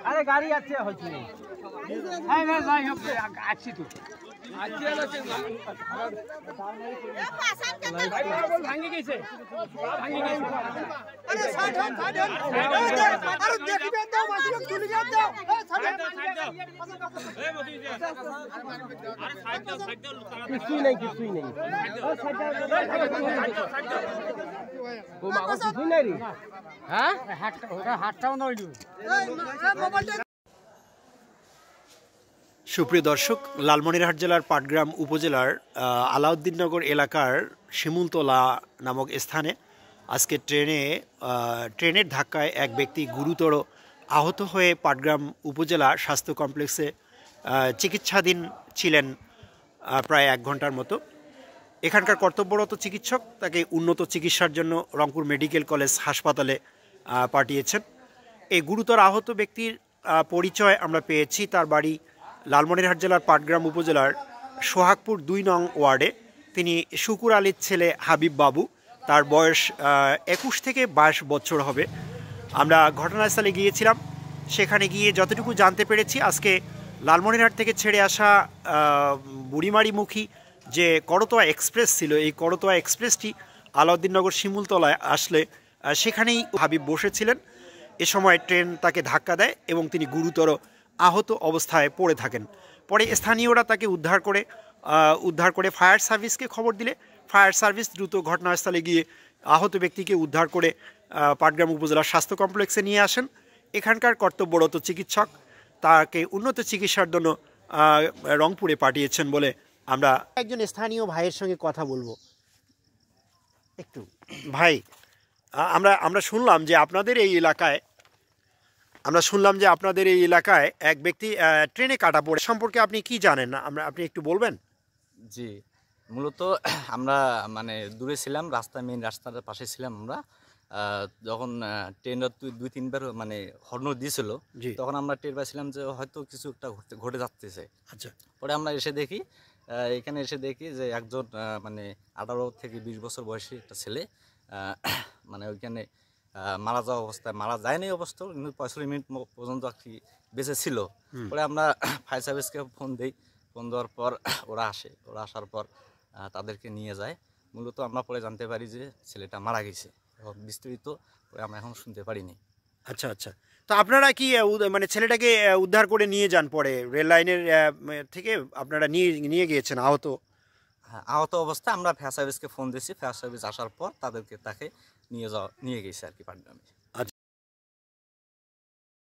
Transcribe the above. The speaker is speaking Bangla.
আরে গাড়ি আছে হচ্ছে হ্যাঁ হ্যাঁ যাই হোক আছি তো ভাঙি গেছে কিছুই নেই কিছুই নেই কিছুই নেই রে হ্যাঁ হাটটাও নইল। সুপ্রিয় দর্শক, লালমনিরহাট জেলার পাটগ্রাম উপজেলার আলাউদ্দিননগর এলাকার শিমুলতলা নামক স্থানে আজকে ট্রেনের ধাক্কায় এক ব্যক্তি গুরুতর আহত হয়ে পাটগ্রাম উপজেলা স্বাস্থ্য কমপ্লেক্সে চিকিৎসাধীন ছিলেন প্রায় 1 ঘন্টার মতো। এখানকার কর্তব্যরত চিকিৎসক তাকে উন্নত চিকিৎসার জন্য রংপুর মেডিকেল কলেজ হাসপাতালে পাঠিয়েছেন। এই গুরুতর আহত ব্যক্তির পরিচয় আমরা পেয়েছি। তার বাড়ি লালমনিরহাট জেলার পাটগ্রাম উপজেলার সোহাগপুর 2 নং ওয়ার্ডে। তিনি শুকুর আলীর ছেলে হাবিব বাবু। তার বয়স 21 থেকে 22 বছর হবে। আমরা ঘটনাস্থলে গিয়েছিলাম। সেখানে গিয়ে যতটুকু জানতে পেরেছি, আজকে লালমনিরহাট থেকে ছেড়ে আসা বুড়িমারিমুখী যে করতোয়া এক্সপ্রেস ছিল, এই করতোয়া এক্সপ্রেসটি আলাউদ্দিননগর শিমুলতলায় আসলে সেখানেই হাবিব বসেছিলেন। এ সময় ট্রেন তাকে ধাক্কা দেয় এবং তিনি গুরুতর আহত অবস্থায় পড়ে থাকেন। পরে স্থানীয়রা তাকে উদ্ধার করে ফায়ার সার্ভিসকে খবর দিলে ফায়ার সার্ভিস দ্রুত ঘটনাস্থলে গিয়ে আহত ব্যক্তিকে উদ্ধার করে পাটগ্রাম উপজেলার স্বাস্থ্য কমপ্লেক্সে নিয়ে আসেন। এখানকার কর্তব্যরত চিকিৎসক তাকে উন্নত চিকিৎসার জন্য রংপুরে পাঠিয়েছেন বলে আমরা একজন স্থানীয় ভাইয়ের সঙ্গে কথা বলবো। একটু ভাই, আমরা শুনলাম যে আপনাদের এই এলাকায় এক ব্যক্তি ট্রেনে কাটা পড়ে, সম্পর্কে আপনি কি জানেন? আপনি একটু বলবেন? জি, মূলত আমরা দূরে ছিলাম, মেইন রাস্তার পাশে ছিলাম আমরা। যখন ট্রেনটা 2-3 বার হর্ন দিয়েছিল, তখন আমরা টের পাইছিলাম যে হয়তো কিছু একটা ঘটে যাচ্ছে। আচ্ছা, পরে আমরা এখানে এসে দেখি যে একজন 18 থেকে 20 বছর বয়সী একটা ছেলে ওইখানে মারা যাওয়া অবস্থায়, মারা যায়নি অবস্থা, কিন্তু 45 মিনিট পর্যন্ত আর কি বেঁচে ছিল। পরে আমরা ফায়ার সার্ভিসকে ফোন দিই। ফোন দেওয়ার পর ওরা আসার পর তাদেরকে নিয়ে যায়। মূলত আমরা পরে জানতে পারি যে ছেলেটা মারা গেছে। বিস্তারিত আমরা এখন শুনতে পারিনি। আচ্ছা আচ্ছা, তো আপনারা কি ছেলেটাকে উদ্ধার করে নিয়ে যান? পরে রেল লাইনের থেকে আপনারা নিয়ে গিয়েছেন আহত অবস্থায়? আমরা ফায়ার সার্ভিসকে ফোন দিয়েছি। ফায়ার সার্ভিস আসার পর তাকে নিয়ে গেছে আর কি পাটগ্রামে।